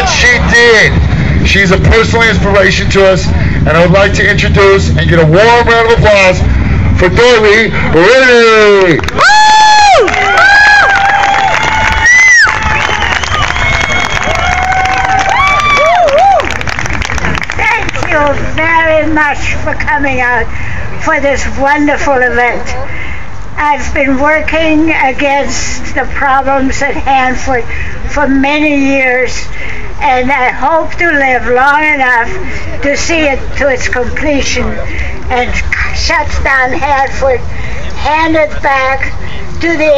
what she did. She's a personal inspiration to us, and I would like to introduce and get a warm round of applause for Dorli Rainey. Thank you very much for coming out for this wonderful event. I've been working against the problems at Hanford for many years, and I hope to live long enough to see it to its completion and shut down Hanford, hand it back to the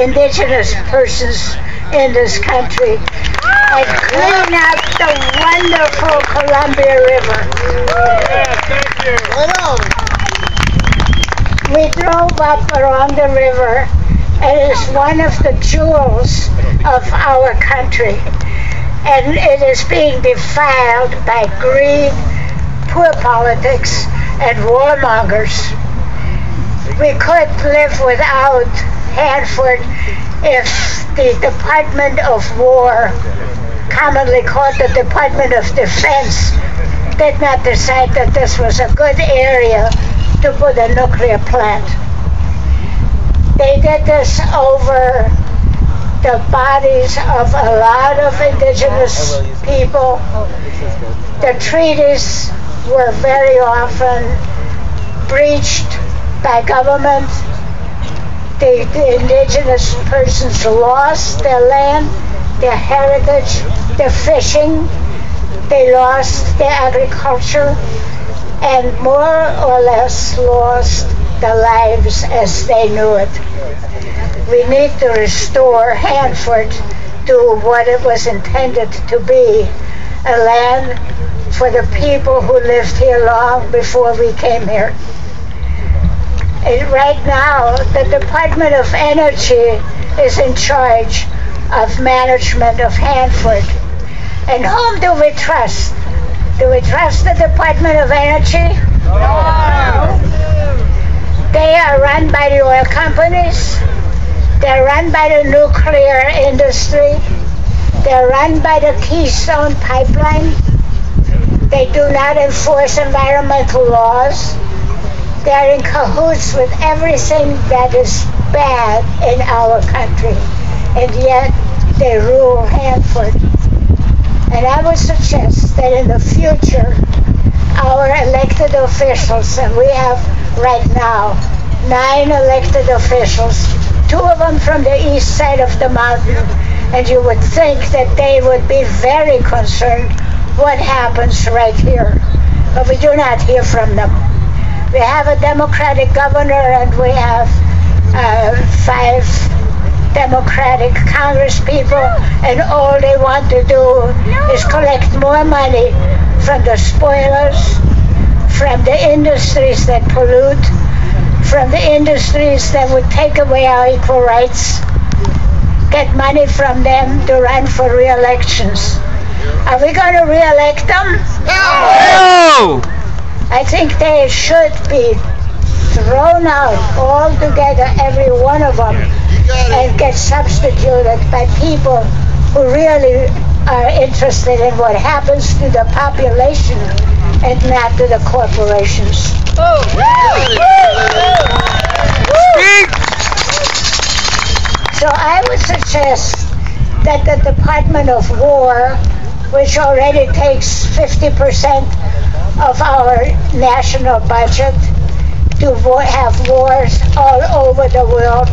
indigenous persons in this country, and clean up the wonderful Columbia River. Thank you. We drove up along the river, and it is one of the jewels of our country. And it is being defiled by greed, poor politics, and warmongers. We could live without Hanford if the Department of War, commonly called the Department of Defense, did not decide that this was a good area to put a nuclear plant. They did this over the bodies of a lot of indigenous people. The treaties were very often breached by government. The indigenous persons lost their land, their heritage, their fishing. They lost their agriculture, and more or less lost their lives as they knew it. We need to restore Hanford to what it was intended to be, a land for the people who lived here long before we came here. Right now, the Department of Energy is in charge of management of Hanford. And whom do we trust? Do we trust the Department of Energy? No. They are run by the oil companies. They're run by the nuclear industry. They're run by the Keystone Pipeline. They do not enforce environmental laws. They're in cahoots with everything that is bad in our country. And yet they rule Hanford. And I would suggest that in the future, our elected officials, and we have right now 9 elected officials, 2 of them from the east side of the mountain, and you would think that they would be very concerned what happens right here. But we do not hear from them. We have a Democratic governor, and we have 5 Democratic congresspeople, and all they want to do is collect more money from the spoilers, from the industries that pollute, from the industries that would take away our equal rights, get money from them to run for re-elections. Are we going to re-elect them? No! I think they should be thrown out altogether, every one of them, and get substituted by people who really are interested in what happens to the population and not to the corporations. So I would suggest that the Department of War, which already takes 50% of our national budget, to have wars all over the world.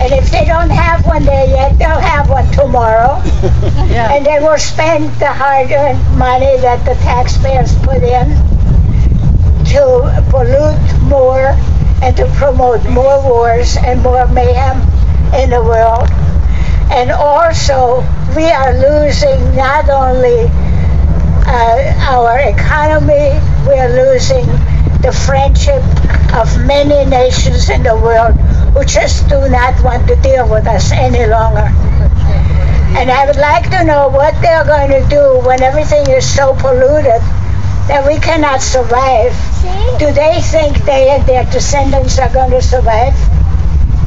And if they don't have one there yet, they'll have one tomorrow. Yeah. And they will spend the hard-earned money that the taxpayers put in to pollute more and to promote more wars and more mayhem in the world. And also, we are losing not only our economy, we are losing the friendship of many nations in the world who just do not want to deal with us any longer. And I would like to know what they're going to do when everything is so polluted that we cannot survive. Do they think they and their descendants are going to survive?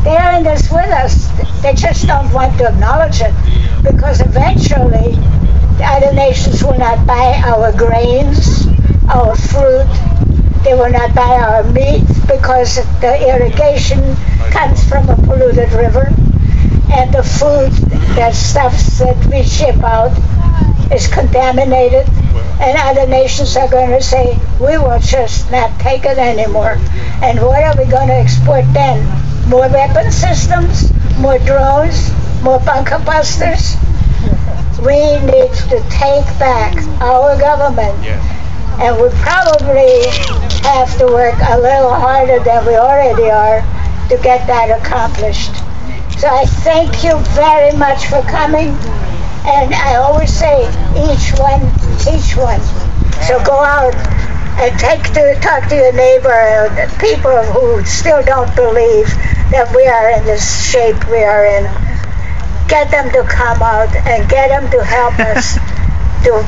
They are in this with us. They just don't want to acknowledge it, because eventually the other will not buy our grains, our fruit. They will not buy our meat because the irrigation comes from a polluted river. And the food, that stuff that we ship out, is contaminated. And other nations are going to say, we will just not take it anymore. And what are we going to export then? More weapon systems? More drones? More bunker busters? We need to take back our government. And we probably have to work a little harder than we already are to get that accomplished. So I thank you very much for coming. And I always say, each one, teach one. So go out and talk to your neighbor, people who still don't believe that we are in this shape we are in. Get them to come out and get them to help us to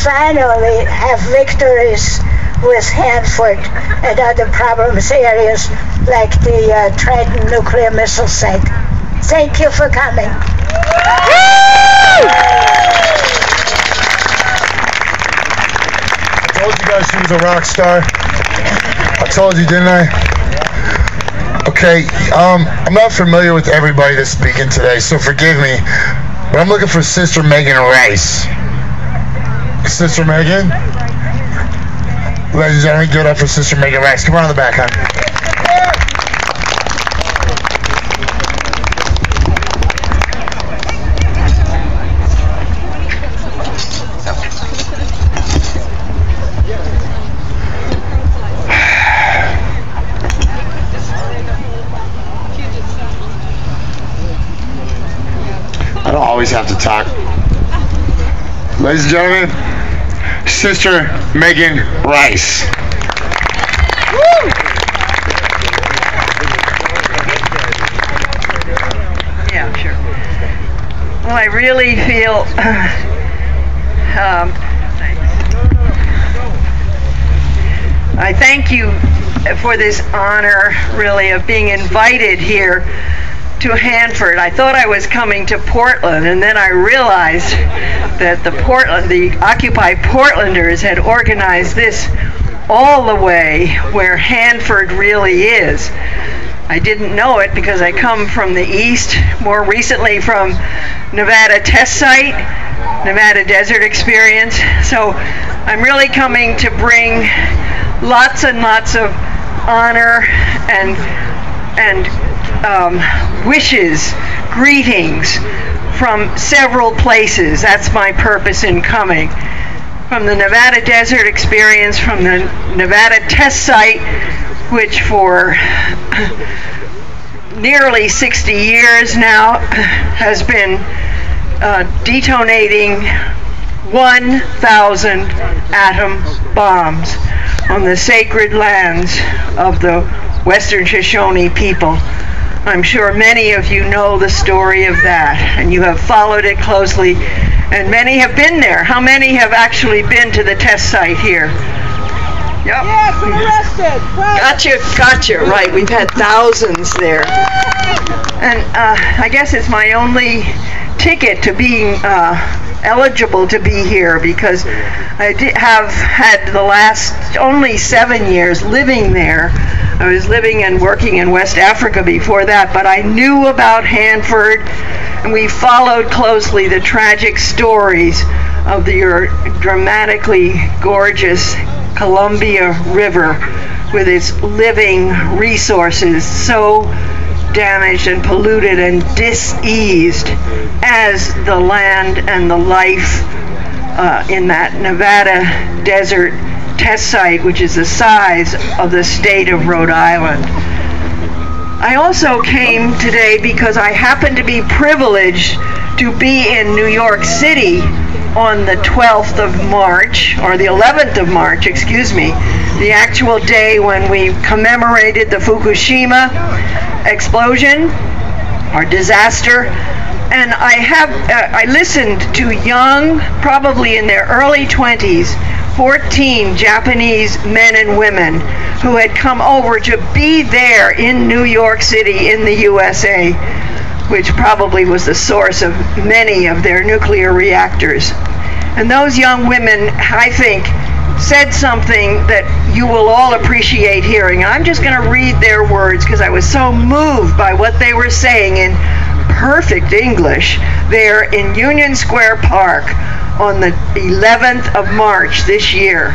finally have victories with Hanford and other problems areas like the Trident nuclear missile site. Thank you for coming. I told you guys she was a rock star. I told you, didn't I? Okay, I'm not familiar with everybody that's speaking today, so forgive me, but I'm looking for Sister Megan Rice. Sister Megan? Ladies and gentlemen, give it up for Sister Megan Rice. Come on in the back, hon. I don't always have to talk. Ladies and gentlemen, Sister Megan Rice. Woo! Yeah, sure. Well, I really feel I thank you for this honor, really, of being invited here to Hanford. I thought I was coming to Portland, and then I realized that the Occupy Portlanders had organized this all the way where Hanford really is. I didn't know it because I come from the east, more recently from Nevada Test Site, Nevada Desert Experience. So I'm really coming to bring lots and lots of honor and wishes, greetings from several places. That's my purpose in coming. From the Nevada Desert Experience, from the Nevada Test Site, which for nearly 60 years now has been detonating 1,000 atom bombs on the sacred lands of the Western Shoshone people. I'm sure many of you know the story of that, and you have followed it closely, and many have been there. How many have actually been to the test site here? Yep. Yes, arrested. Gotcha, right. We've had thousands there. And I guess it's my only ticket to being eligible to be here, because I have had the last only 7 years living there. I was living and working in West Africa before that, but I knew about Hanford, and we followed closely the tragic stories of the dramatically gorgeous Columbia River with its living resources so damaged and polluted and diseased as the land and the life in that Nevada desert test site, which is the size of the state of Rhode Island. I also came today because I happen to be privileged to be in New York City on the 12th of March, or the 11th of March, excuse me, the actual day when we commemorated the Fukushima explosion or disaster. And I listened to young, probably in their early 20s, 14 Japanese men and women who had come over to be there in New York City in the USA, which probably was the source of many of their nuclear reactors. And those young women, I think, said something that you will all appreciate hearing. I'm just going to read their words because I was so moved by what they were saying in perfect English there in Union Square Park on the 11th of March this year.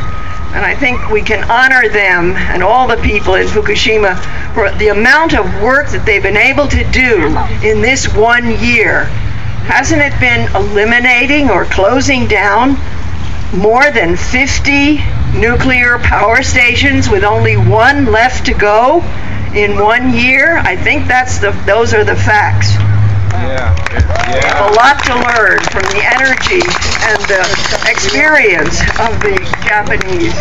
And I think we can honor them and all the people in Fukushima for the amount of work that they've been able to do in this 1 year. Hasn't it been eliminating or closing down more than 50 nuclear power stations with only one left to go in 1 year? I think those are the facts. Yeah. We have a lot to learn from the energy and the experience of the Japanese.